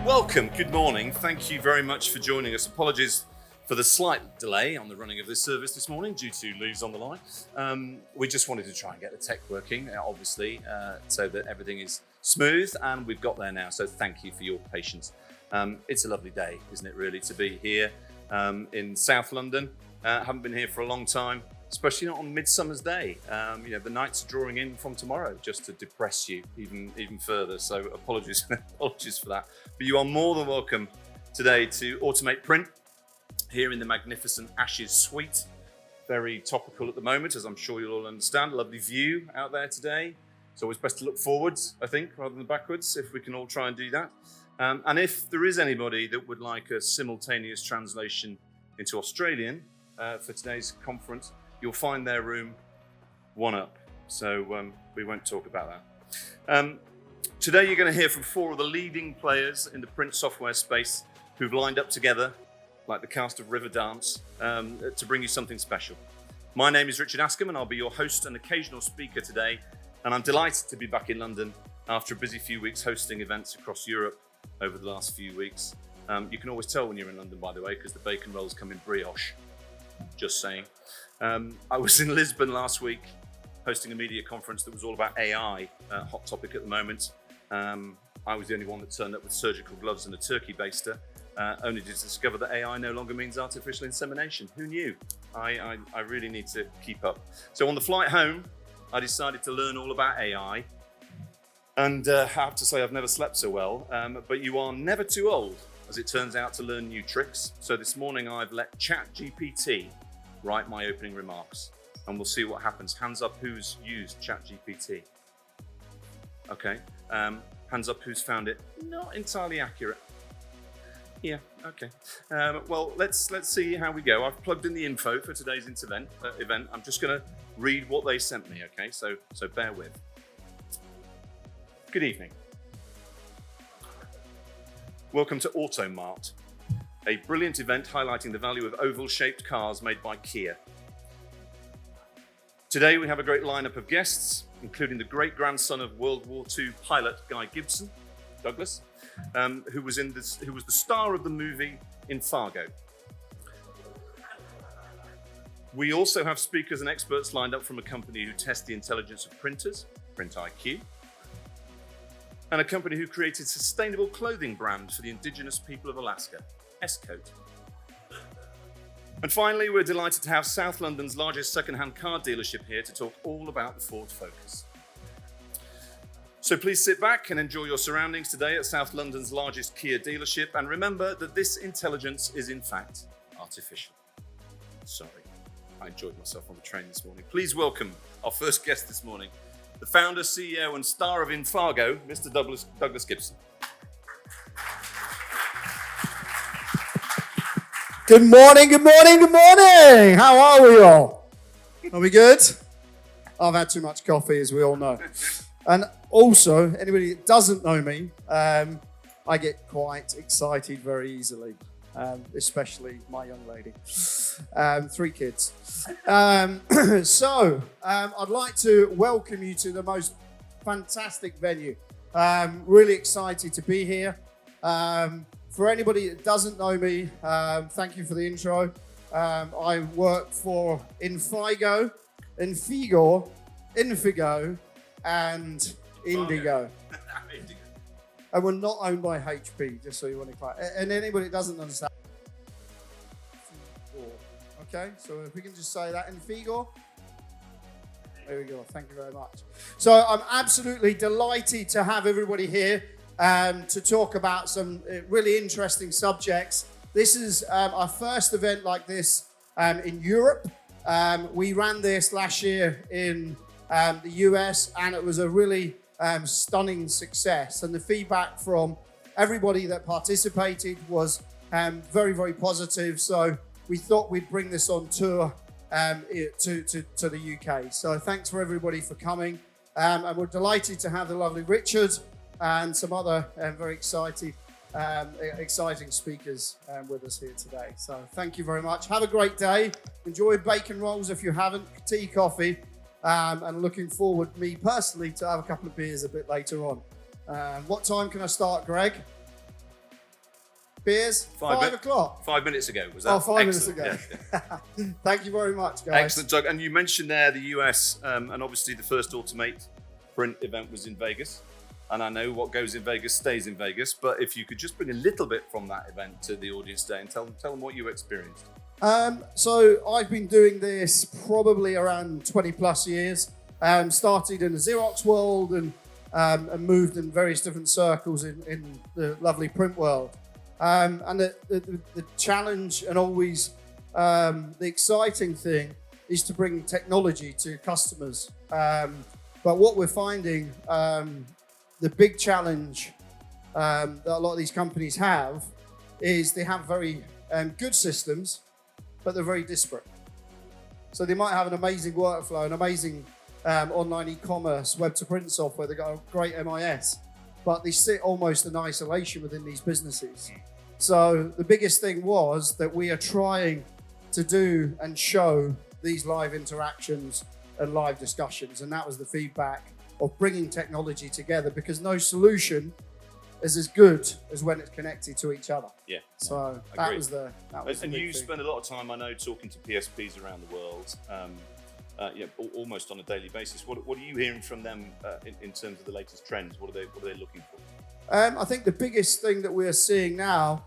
Welcome, good morning. Thank you very much for joining us. Apologies for the slight delay on the running of this service this morning due to Lou's on the line. We just wanted to try and get the tech working, obviously, so that everything is smooth, and we've got there now, so thank you for your patience. It's a lovely day, isn't it, really, to be here in South London. Haven't been here for a long time, especially not on Midsummer's Day. The nights are drawing in from tomorrow just to depress you even further. So apologies for that. But you are more than welcome today to Automate Print here in the magnificent Ashes Suite. Very topical at the moment, as I'm sure you'll all understand. Lovely view out there today. It's always best to look forwards, I think, rather than backwards, if we can all try and do that. And if there is anybody that would like a simultaneous translation into Australian for today's conference, you'll find their room one up. So we won't talk about that. Today you're going to hear from four of the leading players in the print software space who've lined up together, like the cast of Riverdance, to bring you something special. My name is Richard Askam, and I'll be your host and occasional speaker today. And I'm delighted to be back in London after a busy few weeks hosting events across Europe over the last few weeks. You can always tell when you're in London, by the way, because the bacon rolls come in brioche. Just saying. I was in Lisbon last week hosting a media conference that was all about AI, hot topic at the moment. I was the only one that turned up with surgical gloves and a turkey baster, only to discover that AI no longer means artificial insemination. Who knew? I really need to keep up. So on the flight home, I decided to learn all about AI. And I have to say, I've never slept so well, but you are never too old, as it turns out, to learn new tricks. So this morning I've let ChatGPT write my opening remarks, and we'll see what happens. Hands up who's used ChatGPT. Okay, hands up who's found it not entirely accurate. Yeah, okay. Well, let's see how we go. I've plugged in the info for today's event. I'm just going to read what they sent me, okay? So bear with. Good evening. Welcome to Automart, a brilliant event highlighting the value of oval-shaped cars made by Kia. Today we have a great lineup of guests, including the great-grandson of World War II pilot Guy Gibson, Douglas, who was the star of the movie in Fargo. We also have speakers and experts lined up from a company who tests the intelligence of printers, Print IQ, and a company who created sustainable clothing brand for the indigenous people of Alaska, S-Coat. And finally, we're delighted to have South London's largest second-hand car dealership here to talk all about the Ford Focus. So please sit back and enjoy your surroundings today at South London's largest Kia dealership, and remember that this intelligence is in fact artificial. Sorry, I enjoyed myself on the train this morning. Please welcome our first guest this morning, the founder, CEO, and star of In Fargo, Mr. Douglas Gibson. Good morning, good morning, good morning. How are we all? Are we good? I've had too much coffee, as we all know. And also, anybody that doesn't know me, I get quite excited very easily, especially my young lady. 3 kids. So, I'd like to welcome you to the most fantastic venue. Really excited to be here. For anybody that doesn't know me, thank you for the intro. I work for Infigo, and Indigo. And we're not owned by HP, just so you want to clarify. And anybody that doesn't understand. Okay, so if we can just say that, Infigo. There we go, thank you very much. So I'm absolutely delighted to have everybody here to talk about some really interesting subjects. This is our first event like this in Europe. We ran this last year in the US, and it was a really stunning success. And the feedback from everybody that participated was very, very positive. So we thought we'd bring this on tour to the UK. So thanks for everybody for coming. And we're delighted to have the lovely Richard and some other very exciting speakers with us here today. So thank you very much. Have a great day. Enjoy bacon rolls if you haven't, tea, coffee, and looking forward, me personally, to have a couple of beers a bit later on. What time can I start, Greg? Beers? 5 o'clock. 5 minutes ago, was that? Oh, 5 minutes Excellent. ago. Yeah. Thank you very much, guys. Excellent, Doug. And you mentioned there the US, and obviously the first Automate print event was in Vegas. And I know what goes in Vegas stays in Vegas, but if you could just bring a little bit from that event to the audience today and tell them what you experienced. So I've been doing this probably around 20 plus years. Started in the Xerox world and moved in various different circles in the lovely print world. And the challenge and always the exciting thing is to bring technology to customers. But what we're finding, the big challenge that a lot of these companies have is they have very good systems, but they're very disparate. So they might have an amazing workflow, an amazing online e-commerce, web-to-print software. They've got a great MIS, but they sit almost in isolation within these businesses. So the biggest thing was that we are trying to do and show these live interactions and live discussions, and that was the feedback of bringing technology together, because no solution is as good as when it's connected to each other. Yeah. So that was the And big you thing. spend a lot of time, I know, talking to PSPs around the world, almost on a daily basis. What are you hearing from them in terms of the latest trends? What are they looking for? I think the biggest thing that we're seeing now,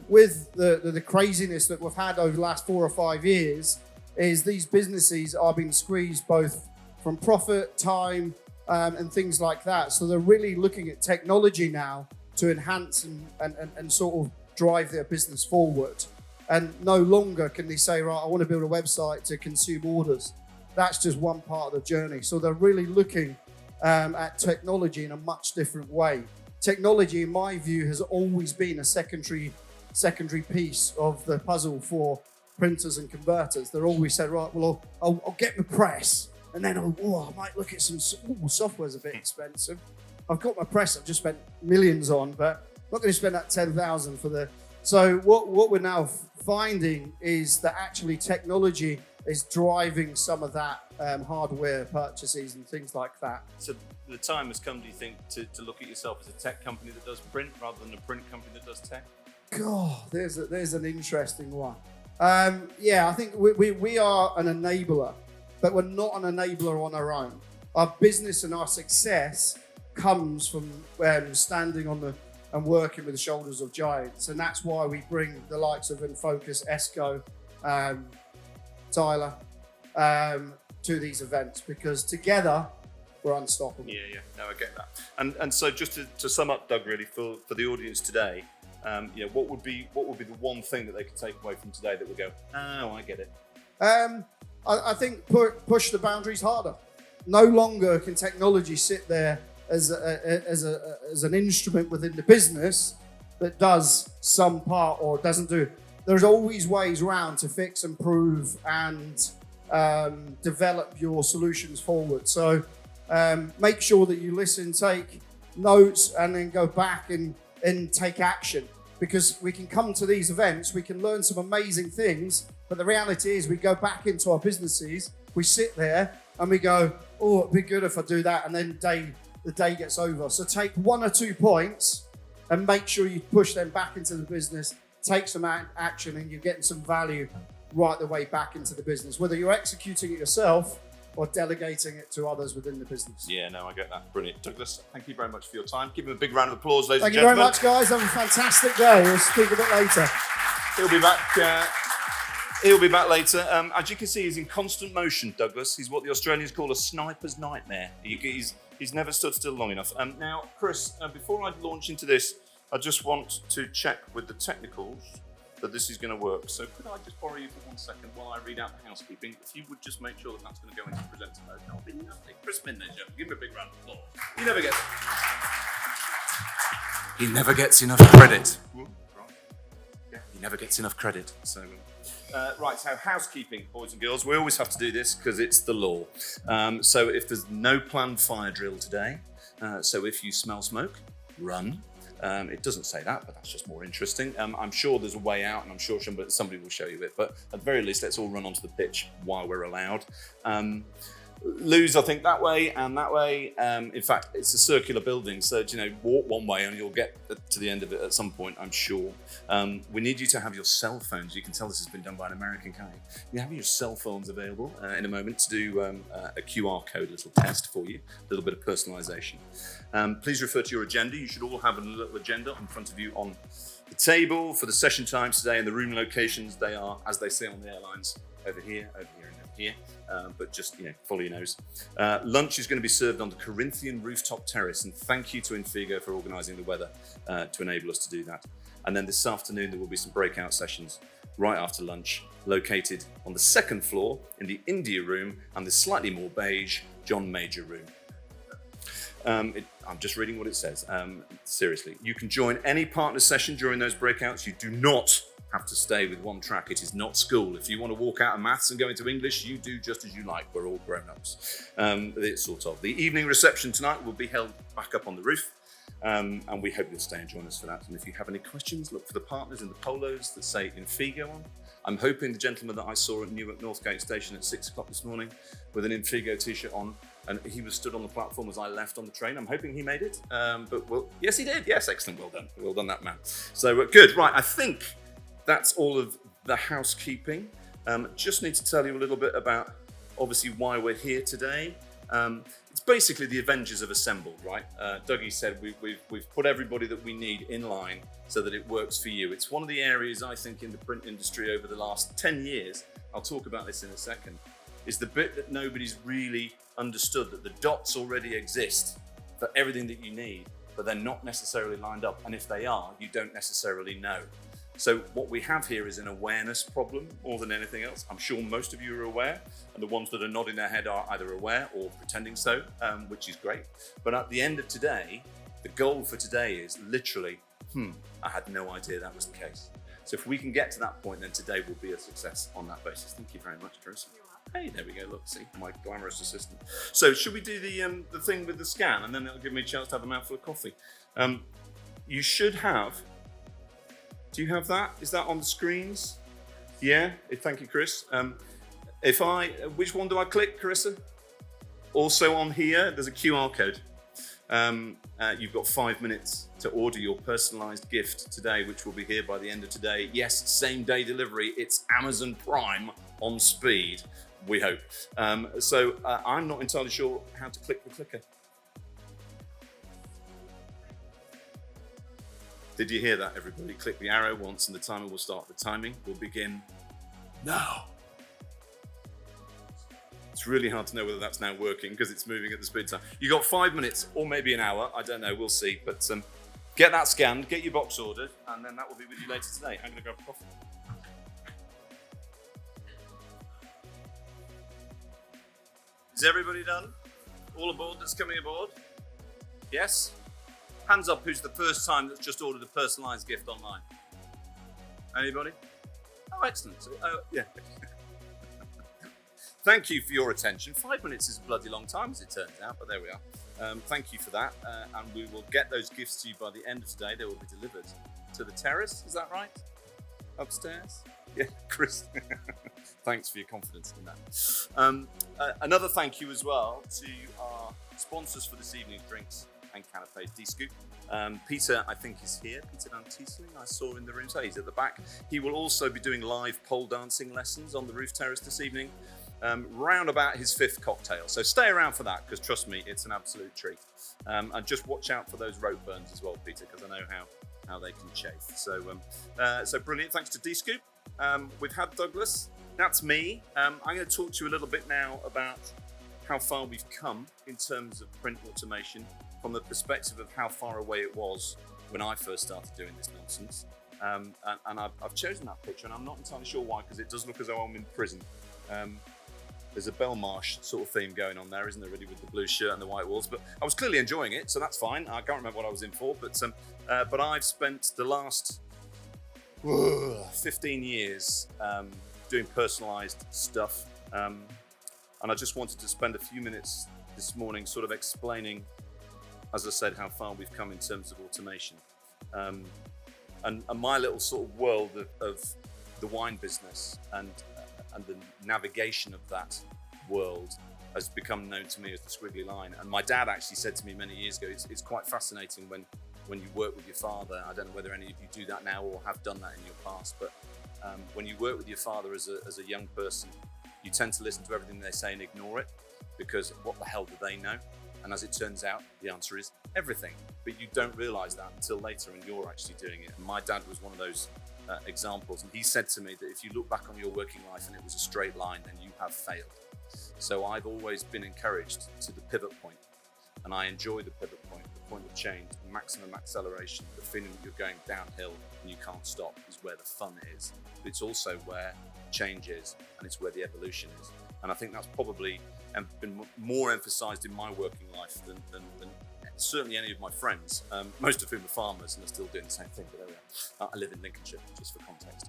with the craziness that we've had over the last 4 or 5 years, is these businesses are being squeezed both from profit, time, and things like that. So they're really looking at technology now to enhance and sort of drive their business forward. And no longer can they say, right, I want to build a website to consume orders. That's just one part of the journey. So they're really looking at technology in a much different way. Technology, in my view, has always been a secondary piece of the puzzle for printers and converters. They're always said, right, well, I'll get my press, and then I might look at some software's a bit expensive. I've got my press I've just spent millions on, but I'm not going to spend that 10,000 for the... So what we're now finding is that actually technology is driving some of that hardware purchases and things like that. So the time has come, do you think, to look at yourself as a tech company that does print rather than a print company that does tech? God, there's an interesting one. I think we are an enabler, but we're not an enabler on our own. Our business and our success comes from standing on and working with the shoulders of giants, and that's why we bring the likes of Infocus, Esco, Tyler to these events, because together we're unstoppable. Yeah, no, I get that. And so just to sum up, Doug, really for the audience today, what would be the one thing that they could take away from today that would go, oh, I get it? I think push the boundaries harder. No longer can technology sit there as an instrument within the business that does some part or doesn't do. There's always ways around to fix, improve, and develop your solutions forward. So make sure that you listen, take notes, and then go back and take action. Because we can come to these events, we can learn some amazing things, but the reality is we go back into our businesses, we sit there and we go, oh, it'd be good if I do that, and then the day gets over. So take 1 or 2 points and make sure you push them back into the business, take some action, and you're getting some value right the way back into the business, whether you're executing it yourself or delegating it to others within the business. Yeah, no, I get that. Brilliant. Douglas, thank you very much for your time. Give him a big round of applause, ladies Thank and you gentlemen. very much, guys. Have a fantastic day. We'll speak a bit later. He'll be back. He'll be back later. As you can see, he's in constant motion, Douglas. He's what the Australians call a sniper's nightmare. He's never stood still long enough. Now, Chris, before I launch into this, I just want to check with the technicals that this is going to work. So could I just borrow you for 1 second while I read out the housekeeping? If you would just make sure that that's going to go into presenter mode. That would be lovely. Chris Minnager, give him a big round of applause. He never gets enough credit. He never gets enough credit. So, right, so housekeeping, boys and girls. We always have to do this because it's the law. So if there's no planned fire drill today, so if you smell smoke, run. It doesn't say that, but that's just more interesting. I'm sure there's a way out, and I'm sure somebody will show you it. But at the very least, let's all run onto the pitch while we're allowed. Loos, I think, that way and that way. In fact, it's a circular building, so walk one way and you'll get to the end of it at some point, I'm sure. We need you to have your cell phones. You can tell this has been done by an American, can't you? You have your cell phones available in a moment to do a QR code little test for you, a little bit of personalisation. Please refer to your agenda. You should all have a little agenda in front of you on the table for the session times today, and the room locations. They are, as they say on the airlines, over here, and over here. But just, follow your nose. Lunch is going to be served on the Corinthian rooftop terrace, and thank you to Infigo for organising the weather to enable us to do that. And then this afternoon there will be some breakout sessions right after lunch, located on the second floor in the India room and the slightly more beige John Major room. I'm just reading what it says. Seriously, you can join any partner session during those breakouts. You do not have to stay with one track. It is not school. If you want to walk out of maths and go into English, you do just as you like. We're all grown-ups. The evening reception tonight will be held back up on the roof, and we hope you'll stay and join us for that. And if you have any questions, look for the partners in the polos that say Infigo on. I'm hoping the gentleman that I saw at Newark Northgate Station at 6 o'clock this morning with an Infigo t-shirt on, and he was stood on the platform as I left on the train. I'm hoping he made it, yes, he did. Yes, excellent. Well done, that man. So good. Right, I think that's all of the housekeeping. Just need to tell you a little bit about, obviously, why we're here today. It's basically the Avengers have assembled, right? Dougie said we've put everybody that we need in line so that it works for you. It's one of the areas, I think, in the print industry over the last 10 years, I'll talk about this in a second, is the bit that nobody's really understood, that the dots already exist for everything that you need, but they're not necessarily lined up. And if they are, you don't necessarily know. So what we have here is an awareness problem more than anything else. I'm sure most of you are aware, and the ones that are nodding their head are either aware or pretending so, which is great. But at the end of today, the goal for today is literally, I had no idea that was the case. So if we can get to that point, then today will be a success on that basis. Thank you very much, Chris. Hey, there we go. Look, see, my glamorous assistant. So should we do the thing with the scan, and then it'll give me a chance to have a mouthful of coffee? You should have. Do you have that? Is that on the screens? Yeah. Thank you, Chris. Which one do I click, Carissa? Also on here, there's a QR code. You've got 5 minutes to order your personalised gift today, which will be here by the end of today. Yes, same day delivery. It's Amazon Prime on speed, we hope. I'm not entirely sure how to click the clicker. Did you hear that, everybody? Click the arrow once and the timer will start. The timing will begin now. It's really hard to know whether that's now working because it's moving at the speed time. You got 5 minutes or maybe an hour. I don't know. We'll see. But get that scanned, get your box ordered, and then that will be with you later today. I'm going to grab a coffee. Is everybody done? All aboard that's coming aboard? Yes? Hands up who's the first time that's just ordered a personalised gift online. Anybody? Oh, excellent. Yeah. Thank you for your attention. 5 minutes is a bloody long time, as it turns out, but there we are. Thank you for that. And we will get those gifts to you by the end of today. They will be delivered to the terrace. Is that right? Upstairs? Yeah, Chris. Thanks for your confidence in that. Another thank you as well to our sponsors for this evening's drinks and canapes, D-Scoop. Peter, I think, is here. Peter Van Tiesling, I saw in the room. So he's at the back. He will also be doing live pole dancing lessons on the roof terrace this evening, round about his 5th cocktail. So stay around for that, because trust me, it's an absolute treat. And just watch out for those rope burns as well, Peter, because I know how they can chafe. So brilliant. Thanks to D-Scoop. We've had Douglas. That's me. I'm going to talk to you a little bit now about how far we've come in terms of print automation from the perspective of how far away it was when I first started doing this nonsense. And I've chosen that picture, and I'm not entirely sure why, because it does look as though I'm in prison. There's a Belmarsh sort of theme going on there, isn't there, really, with the blue shirt and the white walls? But I was clearly enjoying it, so that's fine. I can't remember what I was in for, but I've spent the last 15 years doing personalised stuff. And I just wanted to spend a few minutes this morning sort of explaining, as I said, how far we've come in terms of automation. And my little sort of world of the wine business and the navigation of that world has become known to me as the squiggly line. And my dad actually said to me many years ago, it's quite fascinating when you work with your father. I don't know whether any of you do that now or have done that in your past, but when you work with your father as a young person, you tend to listen to everything they say and ignore it, because what the hell do they know? And as it turns out, the answer is everything. But you don't realize that until later and you're actually doing it. And my dad was one of those examples. And he said to me that if you look back on your working life and it was a straight line, then you have failed. So I've always been encouraged to the pivot point. And I enjoy the pivot point, the point of change, the maximum acceleration, the feeling that you're going downhill and you can't stop is where the fun is. But it's also where change is, and it's where the evolution is. And I think that's probably been more emphasized in my working life than certainly any of my friends, most of whom are farmers and are still doing the same thing, but there we are. I live in Lincolnshire, just for context.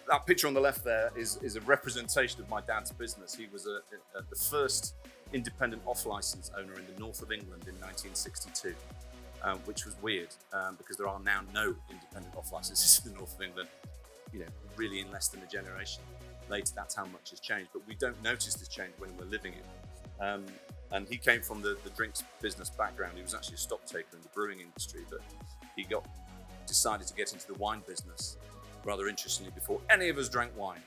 That picture on the left there is a representation of my dad's business. He was the first independent off-license owner in the north of England in 1962, which was weird because there are now no independent off-licenses in the north of England, really in less than a generation. Later, that's how much has changed, but we don't notice this change when we're living it. And he came from the drinks business background. He was actually a stock taker in the brewing industry, but he decided to get into the wine business, rather interestingly, before any of us drank wine.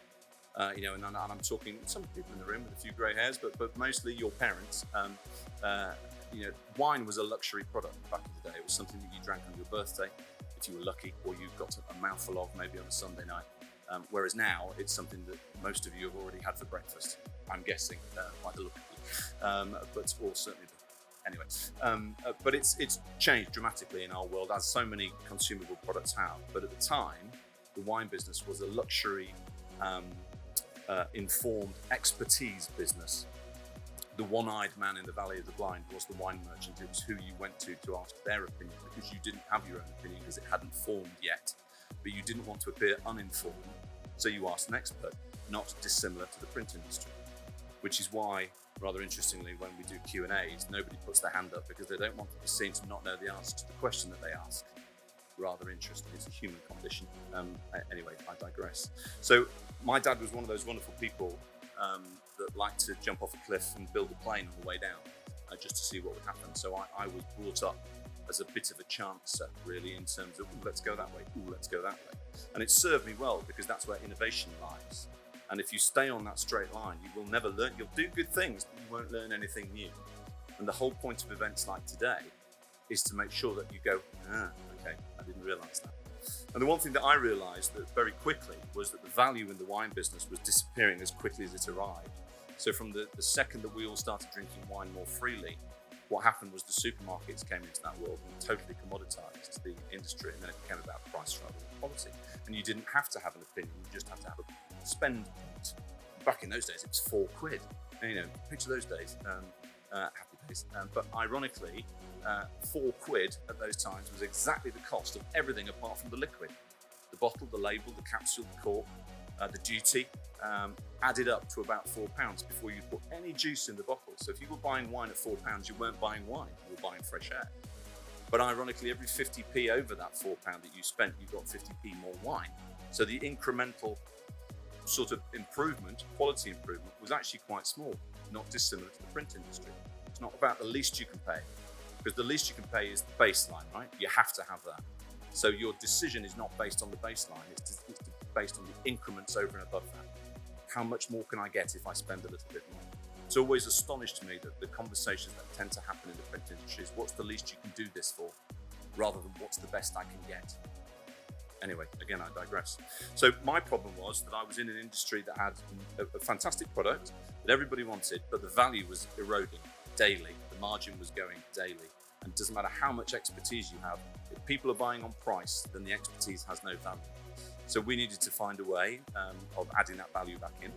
And I'm talking some people in the room with a few grey hairs, but mostly your parents. Wine was a luxury product back in the day. It was something that you drank on your birthday, if you were lucky, or you got a mouthful of maybe on a Sunday night. Whereas now it's something that most of you have already had for breakfast, I'm guessing, by the look of it. But it's changed dramatically in our world, as so many consumable products have. But at the time, the wine business was a luxury, informed expertise business. The one-eyed man in the Valley of the Blind was the wine merchant. It was who you went to ask their opinion, because you didn't have your own opinion because it hadn't formed yet. But you didn't want to appear uninformed, so you asked an expert, not dissimilar to the print industry. Which is why, rather interestingly, when we do Q&As, nobody puts their hand up because they don't want to be seen to not know the answer to the question that they ask. Rather interesting, it's a human condition. Anyway, I digress. So my dad was one of those wonderful people that liked to jump off a cliff and build a plane on the way down, just to see what would happen. So I was brought up as a bit of a chancer, really, in terms of, let's go that way, let's go that way. And it served me well, because that's where innovation lies. And if you stay on that straight line, you will never learn. You'll do good things, but you won't learn anything new. And the whole point of events like today is to make sure that you go, okay, I didn't realize that. And the one thing that I realized that very quickly was that the value in the wine business was disappearing as quickly as it arrived. So from the second that we all started drinking wine more freely, what happened was the supermarkets came into that world and totally commoditized the industry, and then it became about price rather than quality. And you didn't have to have an opinion, you just had to have a spend point. Back in those days, it was £4. And, picture those days, happy days. But ironically, £4 at those times was exactly the cost of everything apart from the liquid. The bottle, the label, the capsule, the cork, the duty, added up to about £4 before you put any juice in the bottle. So if you were buying wine at £4, you weren't buying wine, you were buying fresh air. But ironically, every 50p over that £4 that you spent, you got 50p more wine. So the incremental sort of improvement, quality improvement, was actually quite small, not dissimilar to the print industry. It's not about the least you can pay, because the least you can pay is the baseline, right? You have to have that. So your decision is not based on the baseline, it's based on the increments over and above that. How much more can I get if I spend a little bit more? It's always astonished me that the conversations that tend to happen in the print industry is, what's the least you can do this for, rather than what's the best I can get. Anyway, again, I digress. So my problem was that I was in an industry that had a fantastic product that everybody wanted, but the value was eroding daily. The margin was going daily. And it doesn't matter how much expertise you have, if people are buying on price, then the expertise has no value. So we needed to find a way of adding that value back in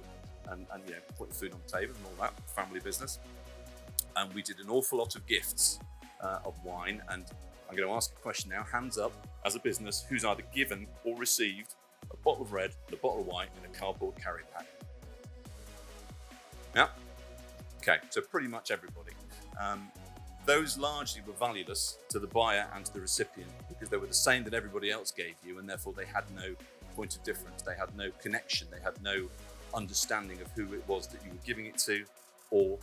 and putting food on the table and all that, family business. And we did an awful lot of gifts of wine. And I'm going to ask a question now, hands up, as a business, who's either given or received a bottle of red and a bottle of white in a cardboard carry pack? Yeah? Okay, so pretty much everybody. Those largely were valueless to the buyer and to the recipient, because they were the same that everybody else gave you, and therefore they had no point of difference. They had no connection. They had no understanding of who it was that you were giving it to, or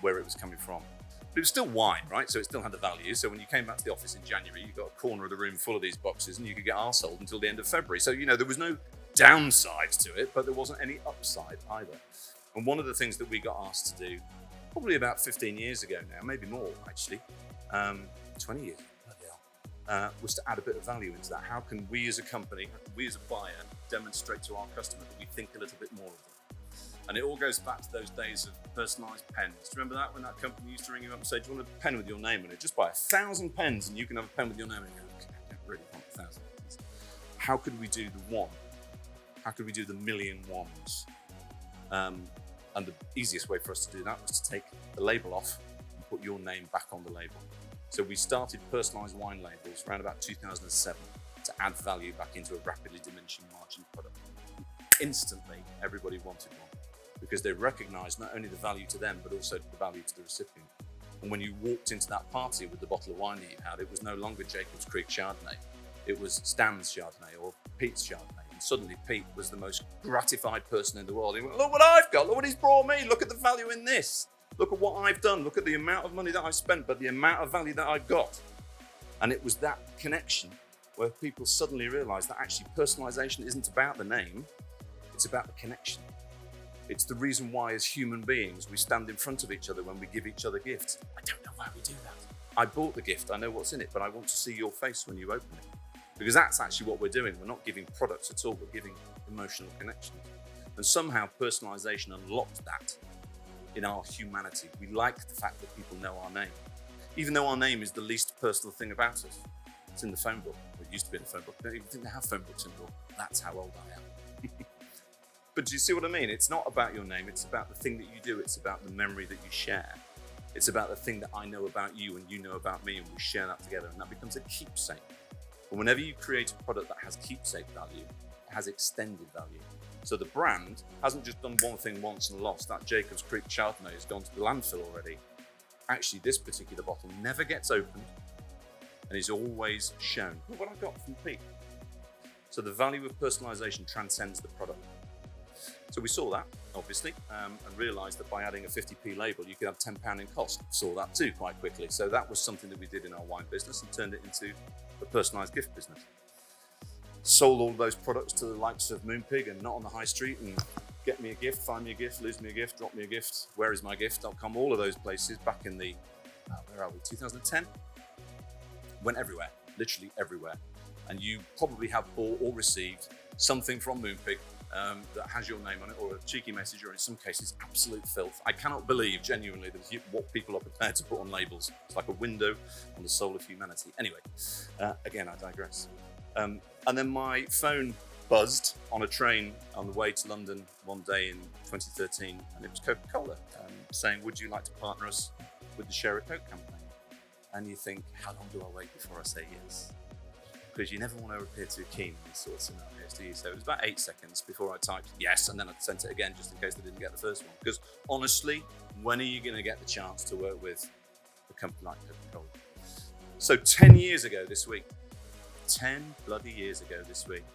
where it was coming from. But it was still wine, right? So it still had a value. So when you came back to the office in January, you got a corner of the room full of these boxes and you could get arseholed until the end of February. So, there was no downside to it, but there wasn't any upside either. And one of the things that we got asked to do probably about 15 years ago now, maybe more actually, 20 years ago, was to add a bit of value into that. How can we as a company, how can we as a buyer demonstrate to our customer that we think a little bit more of them? And it all goes back to those days of personalised pens. Do you remember that, when that company used to ring you up and say, do you want a pen with your name on it? Just buy 1,000 pens and you can have a pen with your name on it. Okay, I don't really want 1,000 pens. How could we do the one? How could we do the million ones? And the easiest way for us to do that was to take the label off and put your name back on the label. So we started personalised wine labels around about 2007 to add value back into a rapidly diminishing margin product. Instantly, everybody wanted one, because they recognised not only the value to them, but also the value to the recipient. And when you walked into that party with the bottle of wine that you had, it was no longer Jacob's Creek Chardonnay. It was Stan's Chardonnay or Pete's Chardonnay. And suddenly Pete was the most gratified person in the world. He went, look what I've got, look what he's brought me, look at the value in this. Look at what I've done, look at the amount of money that I've spent, but the amount of value that I've got. And it was that connection where people suddenly realised that actually personalisation isn't about the name, it's about the connection. It's the reason why as human beings we stand in front of each other when we give each other gifts. I don't know why we do that. I bought the gift, I know what's in it, but I want to see your face when you open it. Because that's actually what we're doing. We're not giving products at all, we're giving emotional connections. And somehow personalisation unlocked that in our humanity. We like the fact that people know our name. Even though our name is the least personal thing about us. It's in the phone book. It used to be in the phone book. I don't even think they have phone books anymore. That's how old I am. But do you see what I mean? It's not about your name, it's about the thing that you do, it's about the memory that you share. It's about the thing that I know about you and you know about me, and we share that together, and that becomes a keepsake. But whenever you create a product that has keepsake value, it has extended value. So the brand hasn't just done one thing once and lost. That Jacob's Creek Chardonnay has gone to the landfill already. Actually, this particular bottle never gets opened and is always shown. Look what I got from Pete. So the value of personalisation transcends the product. So we saw that, obviously, and realised that by adding a 50p label, you could have £10 in cost. Saw that too quite quickly. So that was something that we did in our wine business and turned it into a personalised gift business. Sold all those products to the likes of Moonpig and Not on the High Street and Get Me a Gift, Find Me a Gift, Lose Me a Gift, Drop Me a Gift, Where Is My Gift.com, all of those places back in the, 2010? Went everywhere, literally everywhere. And you probably have bought or received something from Moonpig that has your name on it, or a cheeky message, or in some cases, absolute filth. I cannot believe genuinely that what people are prepared to put on labels. It's like a window on the soul of humanity. Anyway, again, I digress. And then my phone buzzed on a train on the way to London one day in 2013, and it was Coca-Cola saying, would you like to partner us with the Share a Coke campaign? And you think, how long do I wait before I say yes? Because you never want to appear too keen in these sorts of scenarios, do you? So it was about 8 seconds before I typed yes, and then I sent it again just in case they didn't get the first one. Because honestly, when are you going to get the chance to work with a company like Coca-Cola? So 10 years ago this week, 10 bloody years ago this week,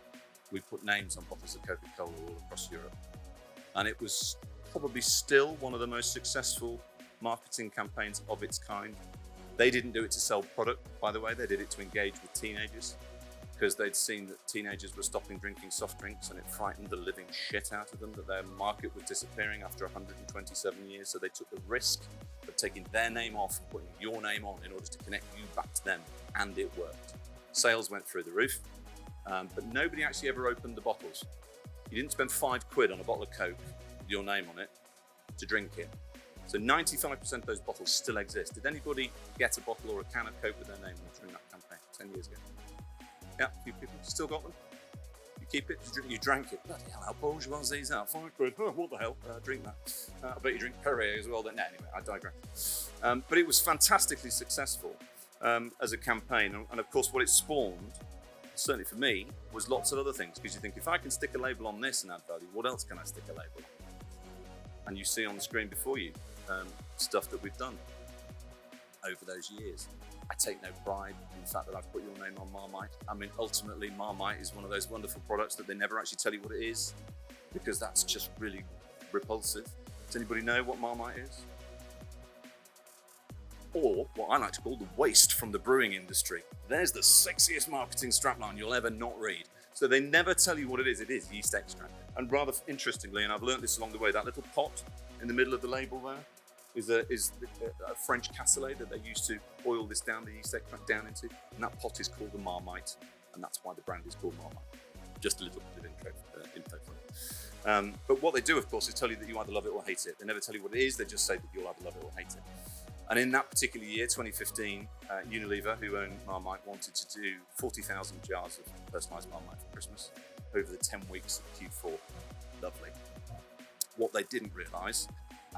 we put names on bottles of Coca-Cola all across Europe. And it was probably still one of the most successful marketing campaigns of its kind. They didn't do it to sell product, by the way, they did it to engage with teenagers, because they'd seen that teenagers were stopping drinking soft drinks and it frightened the living shit out of them that their market was disappearing after 127 years. So they took the risk of taking their name off and putting your name on in order to connect you back to them, and it worked. Sales went through the roof, but nobody actually ever opened the bottles. You didn't spend £5 on a bottle of Coke with your name on it to drink it. So 95% of those bottles still exist. Did anybody get a bottle or a can of Coke with their name on it during that campaign 10 years ago? Yeah, a few people still got them. You keep it, you drank it. Bloody hell, how bourgeois these are. £5, oh, what the hell, drink that. I bet you drink Perrier as well. Anyway, I digress. But it was fantastically successful as a campaign. And of course, what it spawned, certainly for me, was lots of other things. Because you think, if I can stick a label on this and add value, what else can I stick a label on? And you see on the screen before you stuff that we've done over those years. I take no pride in the fact that I've put your name on Marmite. I mean, ultimately, Marmite is one of those wonderful products that they never actually tell you what it is, because that's just really repulsive. Does anybody know what Marmite is? Or what I like to call the waste from the brewing industry. There's the sexiest marketing strapline you'll ever not read. So they never tell you what it is yeast extract. And rather interestingly, and I've learned this along the way, that little pot in the middle of the label there is a French cassoulet that they used to boil this down, the yeast extract down into, and that pot is called the Marmite, and that's why the brand is called Marmite. Just a little bit of info for it. But what they do, of course, is tell you that you either love it or hate it. They never tell you what it is, they just say that you'll either love it or hate it. And in that particular year, 2015, Unilever, who owned Marmite, wanted to do 40,000 jars of personalised Marmite for Christmas over the 10 weeks of Q4. Lovely. What they didn't realise,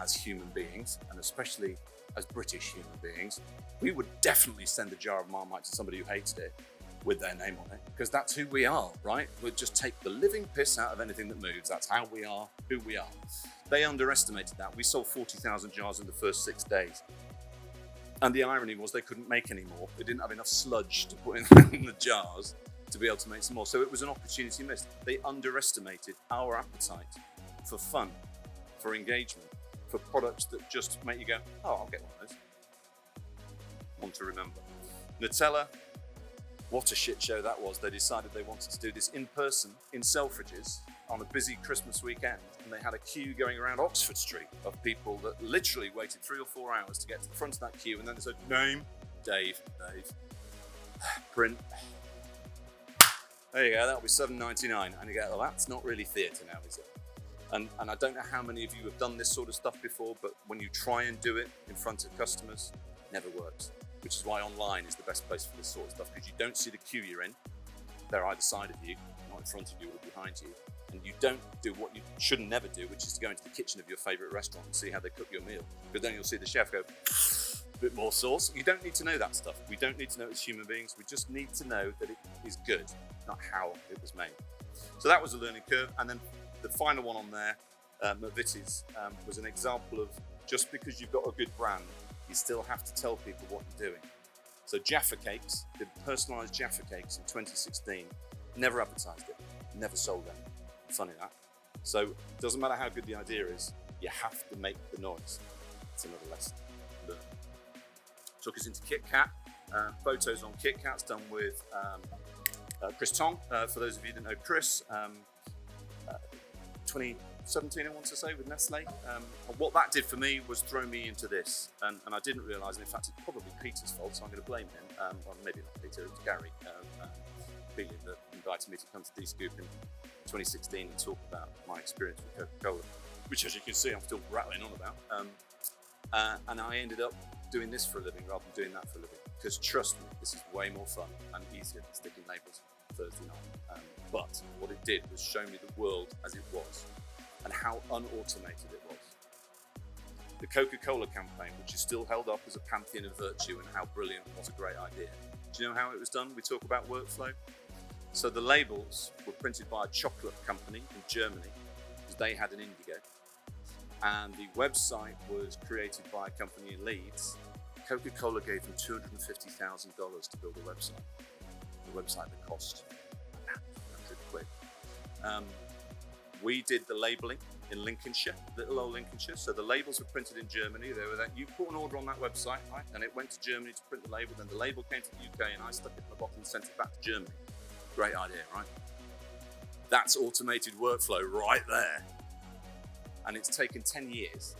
as human beings, and especially as British human beings, we would definitely send a jar of Marmite to somebody who hated it with their name on it, because that's who we are, right? We'd just take the living piss out of anything that moves. That's how we are, who we are. They underestimated that. We sold 40,000 jars in the first 6 days. And the irony was they couldn't make any more. They didn't have enough sludge to put in the jars to be able to make some more. So it was an opportunity missed. They underestimated our appetite for fun, for engagement, for products that just make you go, oh, I'll get one of those. One to remember. Nutella, what a shit show that was. They decided they wanted to do this in person in Selfridges on a busy Christmas weekend, and they had a queue going around Oxford Street of people that literally waited 3 or 4 hours to get to the front of that queue, and then they said, name, Dave, print. There you go, that'll be $7.99. And you go, well, that's not really theatre now, is it? And I don't know how many of you have done this sort of stuff before, but when you try and do it in front of customers, it never works. Which is why online is the best place for this sort of stuff, because you don't see the queue you're in. They're either side of you, not in front of you or behind you. And you don't do what you should never do, which is to go into the kitchen of your favourite restaurant and see how they cook your meal. Because then you'll see the chef go, a bit more sauce. You don't need to know that stuff. We don't need to know it as human beings. We just need to know that it is good, not how it was made. So that was a learning curve. And then the final one on there, McVities, was an example of just because you've got a good brand, you still have to tell people what you're doing. So Jaffa Cakes, did personalised Jaffa Cakes in 2016, never advertised it, never sold them. Funny that. So it doesn't matter how good the idea is, you have to make the noise. It's another lesson learned. Took us into Kit Kat. Photos on Kit Kat's done with Chris Tong. For those of you that know Chris, 2017 I want to say with Nestle. And what that did for me was throw me into this, and I didn't realise, and in fact it's probably Peter's fault, so I'm going to blame him. Or maybe not Peter, it was Gary Beeling that invited me to come to D-Scoop in 2016 and talk about my experience with Coca-Cola, which, as you can see, I'm still rattling on about. And I ended up doing this for a living rather than doing that for a living, because trust me, this is way more fun and easier than sticking labels Thursday night. But what it did was show me the world as it was and how unautomated it was. The Coca-Cola campaign, which is still held up as a pantheon of virtue and how brilliant, what a great idea. Do you know how it was done? We talk about workflow. So the labels were printed by a chocolate company in Germany because they had an indigo. And the website was created by a company in Leeds. Coca-Cola gave them $250,000 to build a website. The website that cost £100. We did the labelling in Lincolnshire, little old Lincolnshire. So the labels were printed in Germany. They were that you put an order on that website, right? And it went to Germany to print the label. Then the label came to the UK, and I stuck it in the bottle and sent it back to Germany. Great idea, right? That's automated workflow right there. And it's taken 10 years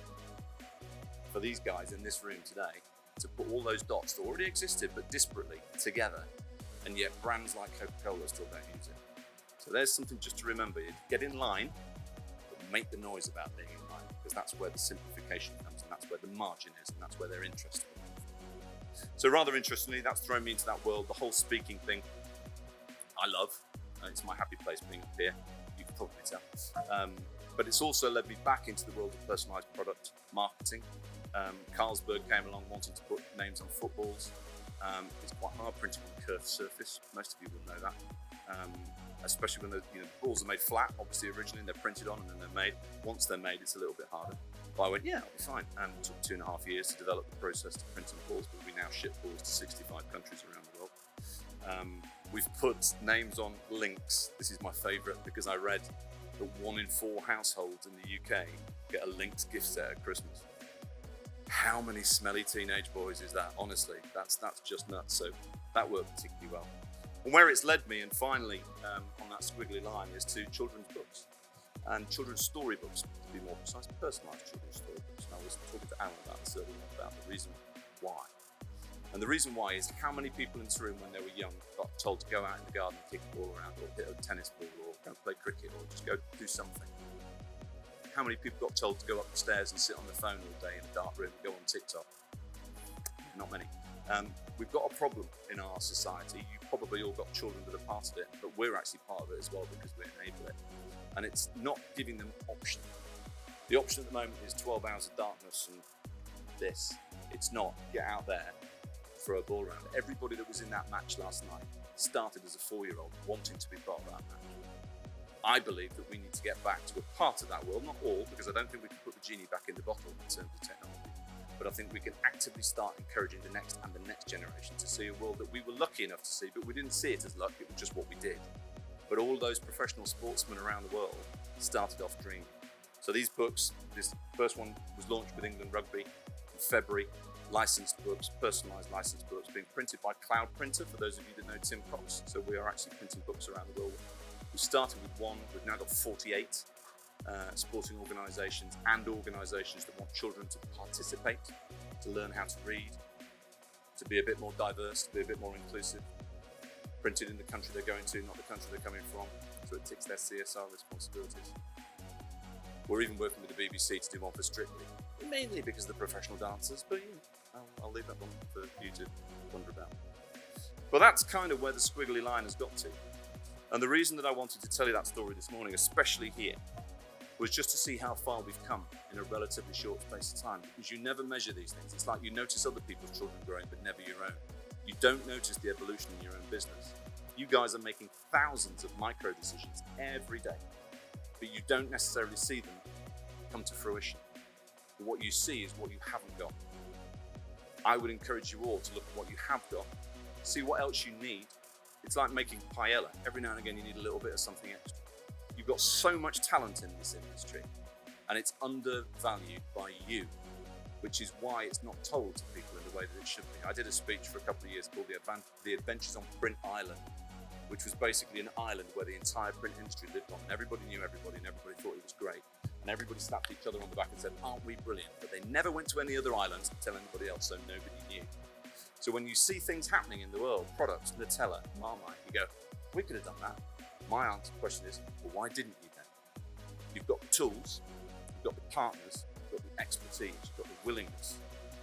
for these guys in this room today to put all those dots that already existed but disparately together, and yet brands like Coca-Cola still don't use it. So there's something just to remember. Get in line, but make the noise about being in line, because that's where the simplification comes, and that's where the margin is, and that's where they're interested. So rather interestingly, that's thrown me into that world. The whole speaking thing, I love. It's my happy place being up here, you can probably tell. But it's also led me back into the world of personalised product marketing. Carlsberg came along wanting to put names on footballs. It's quite hard printing on a curved surface. Most of you will know that. Especially when the balls are made flat, obviously originally, and they're printed on and then they're made. Once they're made, it's a little bit harder. But I went, yeah, it'll be fine. And it took 2.5 years to develop the process to print on balls, but we now ship balls to 65 countries around the world. We've put names on links. This is my favourite because I read that 1 in 4 households in the UK get a linked gift set at Christmas. How many smelly teenage boys is that? Honestly, that's just nuts. So that worked particularly well. And where it's led me, and finally on that squiggly line, is to children's books and children's storybooks, to be more precise, personalised children's storybooks. And I was talking to Alan about this earlier, about the reason why. And the reason why is how many people in this room when they were young got told to go out in the garden and kick a ball around, or hit a tennis ball, or go and play cricket, or just go do something. How many people got told to go up the stairs and sit on the phone all day in a dark room and go on TikTok? Not many. We've got a problem in our society. You've probably all got children that are part of it, but we're actually part of it as well because we enable it. And it's not giving them option. The option at the moment is 12 hours of darkness and this. It's not get out there, throw a ball around. Everybody that was in that match last night started as a 4-year-old wanting to be part of that match. I believe that we need to get back to a part of that world, not all, because I don't think we can put the genie back in the bottle in terms of technology, but I think we can actively start encouraging the next and the next generation to see a world that we were lucky enough to see, but we didn't see it as luck, it was just what we did. But all those professional sportsmen around the world started off dreaming. So these books, this first one was launched with England Rugby in February, licensed books, personalised licensed books, being printed by Cloud Printer, for those of you that know Tim Cox. So we are actually printing books around the world. We started with one, we've now got 48 sporting organisations and organisations that want children to participate, to learn how to read, to be a bit more diverse, to be a bit more inclusive, printed in the country they're going to, not the country they're coming from, so it ticks their CSR responsibilities. We're even working with the BBC to do one for Strictly, mainly because of the professional dancers, but I'll leave that one for you to wonder about. But that's kind of where the squiggly line has got to. And the reason that I wanted to tell you that story this morning, especially here, was just to see how far we've come in a relatively short space of time. Because you never measure these things. It's like you notice other people's children growing, but never your own. You don't notice the evolution in your own business. You guys are making thousands of micro decisions every day, but you don't necessarily see them come to fruition. But what you see is what you haven't got. I would encourage you all to look at what you have got, see what else you need. It's like making paella. Every now and again you need a little bit of something extra. You've got so much talent in this industry, and it's undervalued by you, which is why it's not told to people in the way that it should be. I did a speech for a couple of years called The Adventures on Print Island, which was basically an island where the entire print industry lived on, and everybody knew everybody, and everybody thought it was great. And everybody slapped each other on the back and said, aren't we brilliant? But they never went to any other islands to tell anybody else, so nobody knew. So when you see things happening in the world, products, Nutella, Marmite, you go, we could have done that. My answer question is, well, why didn't you then? You've got the tools, you've got the partners, you've got the expertise, you've got the willingness,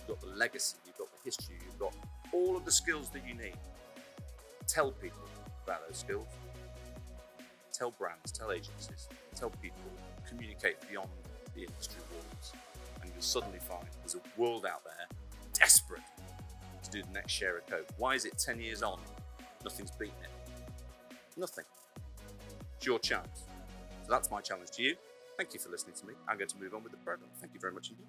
you've got the legacy, you've got the history, you've got all of the skills that you need. Tell people about those skills. Tell brands, tell agencies, tell people, communicate beyond the industry walls, and you'll suddenly find there's a world out there desperate to do the next share of code. Why is it 10 years on, nothing's beaten it? Nothing. It's your chance. So that's my challenge to you. Thank you for listening to me. I'm going to move on with the program. Thank you very much indeed.